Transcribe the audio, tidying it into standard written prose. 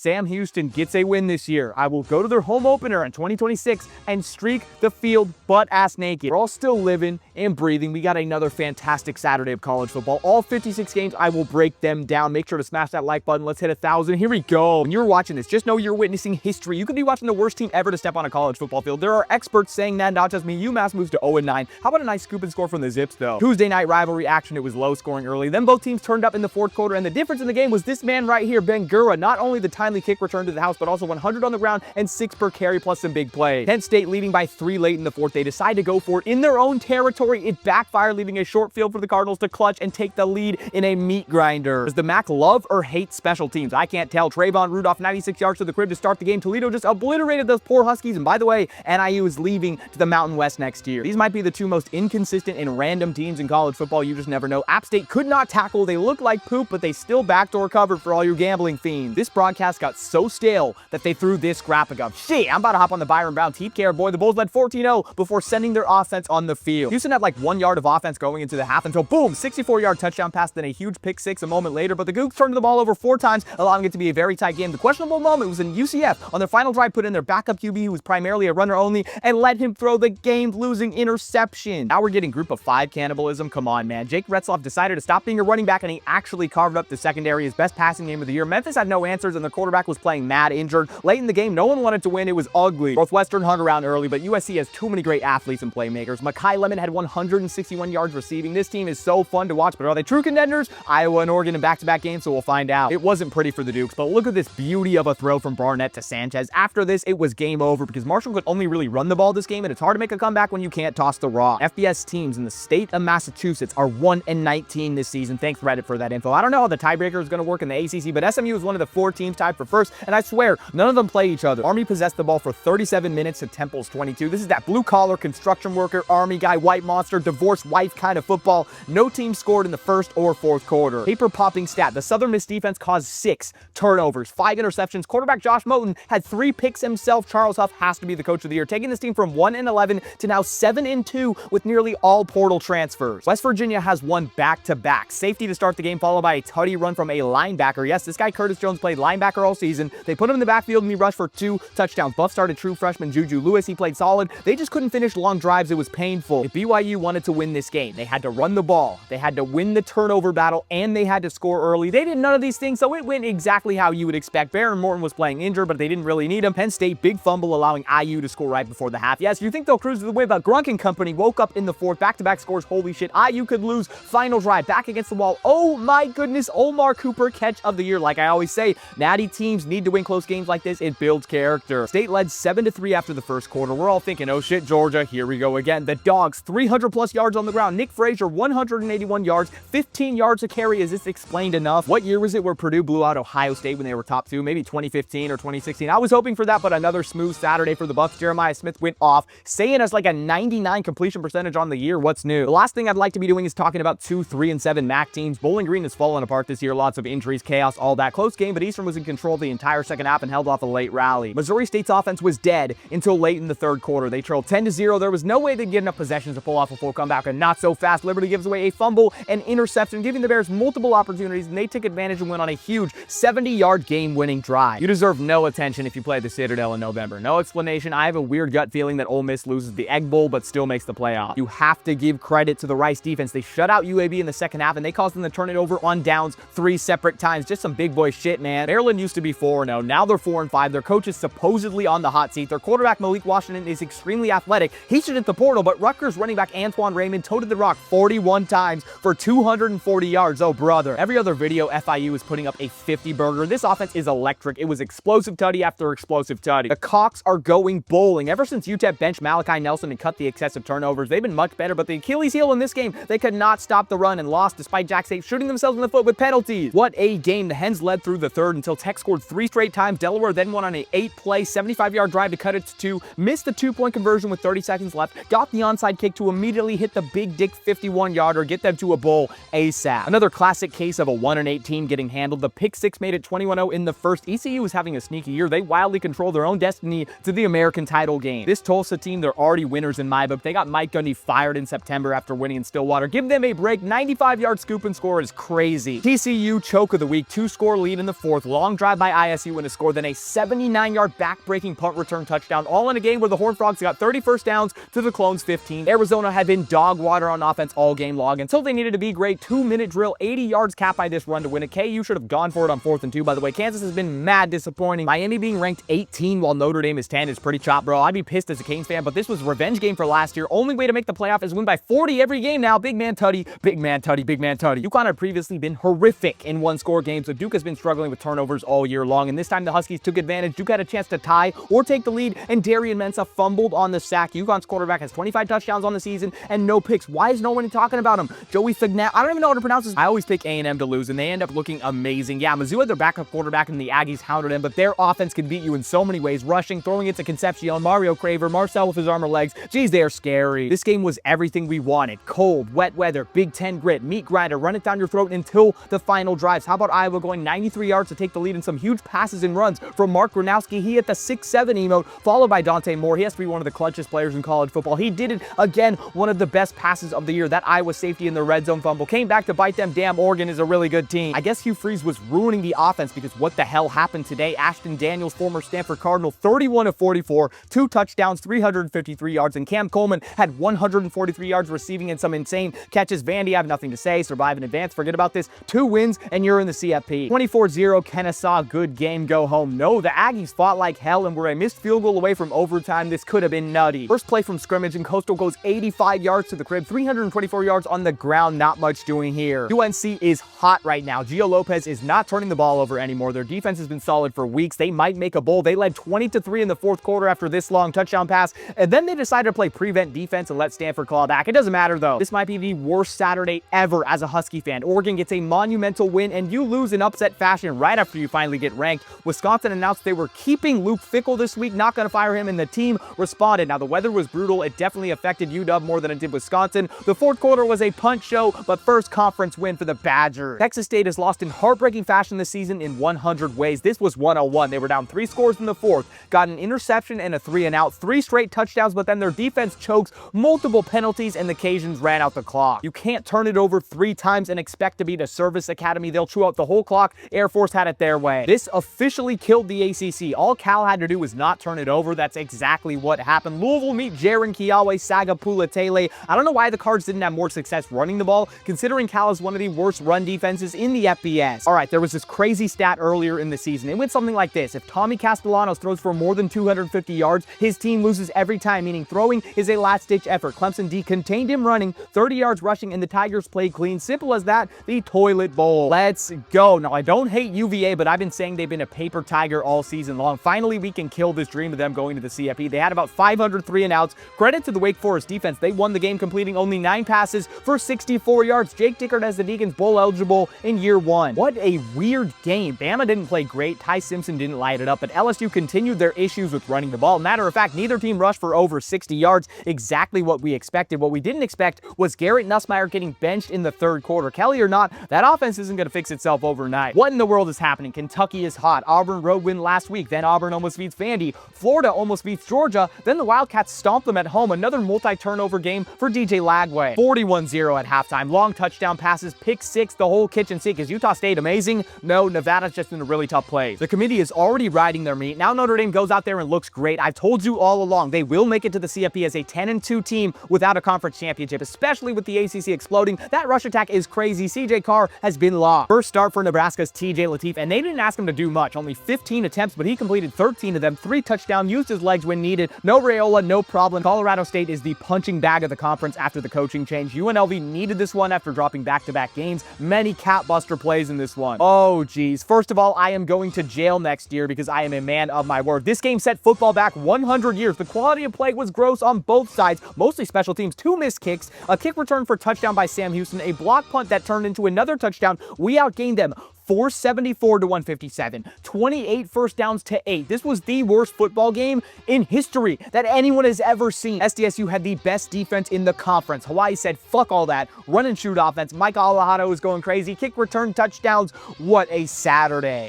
Sam Houston gets a win this year. I will go to their home opener in 2026 and streak the field butt-ass naked. We're all still living and breathing. We got another fantastic Saturday of college football. All 56 games, I will break them down. Make sure to smash that like button. Let's hit 1,000. Here we go. When you're watching this, just know you're witnessing history. You could be watching the worst team ever to step on a college football field. There are experts saying that, not just me. UMass moves to 0-9. How about a nice scoop and score from the Zips, though? Tuesday night rivalry action. It was low scoring early. Then both teams turned up in the fourth quarter, and the difference in the game was this man right here, Ben Gura. Not only the timely kick return to the house, but also 100 on the ground and 6 per carry plus some big plays. Kent State leading by 3 late in the fourth. They decide to go for it in their own territory. It backfired, leaving a short field for the Cardinals to clutch and take the lead in a meat grinder. Does the MAC love or hate special teams? I can't tell. Trayvon Rudolph, 96 yards to the crib to start the game. Toledo just obliterated those poor Huskies. And by the way, NIU is leaving to the Mountain West next year. These might be the two most inconsistent and random teams in college football. You just never know. App State could not tackle. They look like poop, but they still backdoor covered for all your gambling fiends. This broadcast got so stale that they threw this graphic up. Shit, I'm about to hop on the Byron Brown teeth care, boy. The Bulls led 14-0 before sending their offense on the field. Houston had like 1 yard of offense going into the half until boom, 64-yard touchdown pass, then a huge pick six a moment later, but the Googs turned the ball over 4 times, allowing it to be a very tight game. The questionable moment was in UCF. On their final drive, put in their backup QB, who was primarily a runner only, and let him throw the game-losing interception. Now we're getting group of 5 cannibalism. Come on, man. Jake Retzloff decided to stop being a running back, and he actually carved up the secondary, his best passing game of the year. Memphis had no answers, and the quarterback was playing mad injured. Late in the game, no one wanted to win. It was ugly. Northwestern hung around early, but USC has too many great athletes and playmakers. Makai Lemon had 161 yards receiving. This team is so fun to watch, but are they true contenders? Iowa and Oregon in back-to-back games, so we'll find out. It wasn't pretty for the Dukes, but look at this beauty of a throw from Barnett to Sanchez. After this, it was game over because Marshall could only really run the ball this game, and it's hard to make a comeback when you can't toss the rock. FBS teams in the state of Massachusetts are 1-19 this season. Thanks Reddit for that info. I don't know how the tiebreaker is going to work in the ACC, but SMU is one of the 4 teams tied for first, and I swear, none of them play each other. Army possessed the ball for 37 minutes to Temple's 22. This is that blue-collar construction worker, Army guy, white monster, divorced wife kind of football. No team scored in the first or fourth quarter. Paper-popping stat. The Southern Miss defense caused 6 turnovers, 5 interceptions. Quarterback Josh Moten had 3 picks himself. Charles Huff has to be the coach of the year, taking this team from 1-11 to now 7-2 with nearly all portal transfers. West Virginia has won back-to-back. Safety to start the game, followed by a tutty run from a linebacker. Yes, this guy Curtis Jones played linebacker all season. They put him in the backfield and he rushed for 2 touchdowns. Buff started true freshman Juju Lewis. He played solid. They just couldn't finish long drives. It was painful. If BYU wanted to win this game, they had to run the ball, they had to win the turnover battle, and they had to score early. They did none of these things, so it went exactly how you would expect. Baron Morton was playing injured, but they didn't really need him. Penn State, big fumble, allowing IU to score right before the half. Yes, you think they'll cruise to the win, but Grunk and company woke up in the fourth. Back-to-back scores. Holy shit. IU could lose. Final drive. Back against the wall. Oh my goodness. Omar Cooper, catch of the year. Like I always say, natty teams need to win close games like this. It builds character. State led 7-3 after the first quarter. We're all thinking, oh shit, Georgia, here we go again. The Dawgs, 300+ yards on the ground. Nick Frazier, 181 yards, 15 yards a carry. Is this explained enough? What year was it where Purdue blew out Ohio State when they were top 2? Maybe 2015 or 2016. I was hoping for that, but another smooth Saturday for the Bucs. Jeremiah Smith went off, saying us like a 99 completion percentage on the year. What's new? The last thing I'd like to be doing is talking about 2, 3, and 7 MAC teams. Bowling Green has fallen apart this year. Lots of injuries, chaos, all that. Close game, but Eastern was in control the entire second half and held off a late rally. Missouri State's offense was dead until late in the third quarter. They trailed 10-0. There was no way they'd get enough possessions to pull off a full comeback, and not so fast. Liberty gives away a fumble and interception, giving the Bears multiple opportunities, and they took advantage and went on a huge 70-yard game-winning drive. You deserve no attention if you play the Citadel in November. No explanation. I have a weird gut feeling that Ole Miss loses the Egg Bowl, but still makes the playoff. You have to give credit to the Rice defense. They shut out UAB in the second half, and they caused them to turn it over on downs 3 separate times. Just some big boy shit, man. Maryland used to be 4-0. Now they're 4-5. Their coach is supposedly on the hot seat. Their quarterback, Malik Washington, is extremely athletic. He should hit the portal, but Rutgers running back Antoine Raymond toted the rock 41 times for 240 yards. Oh, brother. Every other video, FIU is putting up a 50-burger. This offense is electric. It was explosive tutty after explosive tutty. The Cocks are going bowling. Ever since UTEP benched Malachi Nelson and cut the excessive turnovers, they've been much better, but the Achilles heel in this game, they could not stop the run and lost despite Jack State shooting themselves in the foot with penalties. What a game. The Hens led through the third until Tech scored 3 straight times. Delaware then went on an 8-play, 75-yard drive to cut it to 2, missed the 2-point conversion with 30 seconds left, got the onside kick to immediately hit the big dick 51-yarder, get them to a bowl ASAP. Another classic case of a 1-8 team getting handled. The pick 6 made it 21-0 in the first. ECU is having a sneaky year. They wildly control their own destiny to the American title game. This Tulsa team, they're already winners in my book. They got Mike Gundy fired in September after winning in Stillwater. Give them a break. 95-yard scoop and score is crazy. TCU choke of the week. 2-score lead in the fourth. Long drive drive by ISU and a score, then a 79-yard back-breaking punt return touchdown, all in a game where the Horned Frogs got 30 first downs to the Clones 15. Arizona had been dog water on offense all game long until they needed to be great. 2-minute drill, 80 yards capped by this run to win it. KU should have gone for it on 4th and 2. By the way, Kansas has been mad disappointing. Miami being ranked 18 while Notre Dame is 10 is pretty chop, bro. I'd be pissed as a Canes fan, but this was a revenge game for last year. Only way to make the playoff is win by 40 every game now. Big man Tutty, big man Tutty, big man Tutty. UConn had previously been horrific in one-score games, so Duke has been struggling with turnovers all year long, and this time the Huskies took advantage. Duke had a chance to tie or take the lead, and Darian Mensah fumbled on the sack. UConn's quarterback has 25 touchdowns on the season and no picks. Why is no one talking about him? Joey Fignett, I don't even know how to pronounce this. I always pick A&M to lose, and they end up looking amazing. Yeah, Mizzou had their backup quarterback, and the Aggies hounded him, but their offense can beat you in so many ways. Rushing, throwing it to Concepcion, Mario Craver, Marcel with his armor legs. Geez, they are scary. This game was everything we wanted. Cold, wet weather, Big Ten grit, meat grinder, run it down your throat until the final drives. How about Iowa going 93 yards to take the lead in some huge passes and runs from Mark Gronowski? He hit the 6-7 emote, followed by Dante Moore. He has to be one of the clutchest players in college football. He did it again, one of the best passes of the year. That Iowa safety in the red zone fumble came back to bite them. Damn, Oregon is a really good team. I guess Hugh Freeze was ruining the offense because what the hell happened today? Ashton Daniels, former Stanford Cardinal, 31 of 44, 2 touchdowns, 353 yards, and Cam Coleman had 143 yards receiving and some insane catches. Vandy, I have nothing to say. Survive in advance. Forget about this. 2 wins, and you're in the CFP. 24-0, Kennesaw, good game, go home. No, the Aggies fought like hell and were a missed field goal away from overtime. This could have been nutty. First play from scrimmage, and Coastal goes 85 yards to the crib, 324 yards on the ground. Not much doing here. UNC is hot right now. Gio Lopez is not turning the ball over anymore. Their defense has been solid for weeks. They might make a bowl. They led 20-3 in the 4th quarter after this long touchdown pass, and then they decided to play prevent defense and let Stanford claw back. It doesn't matter though. This might be the worst Saturday ever as a Husky fan. Oregon gets a monumental win, and you lose in upset fashion right after you finally get ranked. Wisconsin announced they were keeping Luke Fickell this week, not going to fire him, and the team responded. Now, the weather was brutal. It definitely affected UW more than it did Wisconsin. The 4th quarter was a punch show, but first conference win for the Badgers. Texas State has lost in heartbreaking fashion this season in 100 ways. This was 101. They were down 3 scores in the 4th, got an interception and a 3-and-out, 3 straight touchdowns, but then their defense chokes, multiple penalties, and the Cajuns ran out the clock. You can't turn it over 3 times and expect to beat a service academy. They'll chew out the whole clock. Air Force had it their way. This officially killed the ACC. All Cal had to do was not turn it over. That's exactly what happened. Louisville meet Jaron Kiawe Sagapula Tele. I don't know why the Cards didn't have more success running the ball, considering Cal is one of the worst run defenses in the FBS. All right, there was this crazy stat earlier in the season. It went something like this. If Tommy Castellanos throws for more than 250 yards, his team loses every time, meaning throwing is a last-ditch effort. Clemson D contained him running, 30 yards rushing, and the Tigers played clean. Simple as that. The toilet bowl. Let's go. Now, I don't hate UVA, but I've been saying they've been a paper tiger all season long. Finally, we can kill this dream of them going to the CFP. They had about 500 3-and-outs. Credit to the Wake Forest defense. They won the game, completing only 9 passes for 64 yards. Jake Dickert has the Deacons bowl eligible in year 1. What a weird game. Bama didn't play great. Ty Simpson didn't light it up, but LSU continued their issues with running the ball. Matter of fact, neither team rushed for over 60 yards. Exactly what we expected. What we didn't expect was Garrett Nussmeier getting benched in the 3rd quarter. Kelly or not, that offense isn't going to fix itself overnight. What in the world is happening? Kentucky is hot. Auburn road win last week. Then Auburn almost beats Vandy. Florida almost beats Georgia. Then the Wildcats stomp them at home. Another multi-turnover game for DJ Lagway. 41-0 at halftime. Long touchdown passes, pick 6, the whole kitchen sink. Is Utah State amazing? No, Nevada's just in a really tough place. The committee is already riding their meat. Now Notre Dame goes out there and looks great. I've told you all along, they will make it to the CFP as a 10-2 team without a conference championship, especially with the ACC exploding. That rush attack is crazy. CJ Carr has been lost. First start for Nebraska's TJ Lateef, and they didn't ask him to do much. Only 15 attempts, but he completed 13 of them, 3 touchdowns, used his legs when needed. No Raiola, no problem. Colorado State is the punching bag of the conference after the coaching change. UNLV needed this one after dropping back-to-back games. Many cat-buster plays in this one. Oh, geez. First of all, I am going to jail next year because I am a man of my word. This game set football back 100 years. The quality of play was gross on both sides, mostly special teams. 2 missed kicks, a kick return for touchdown by Sam Houston, a block punt that turned into another touchdown. We outgained them 474 to 157, 28 first downs to 8. This was the worst football game in history that anyone has ever seen. SDSU had the best defense in the conference. Hawaii said, fuck all that. Run and shoot offense. Mike Alahado is going crazy. Kick return touchdowns. What a Saturday.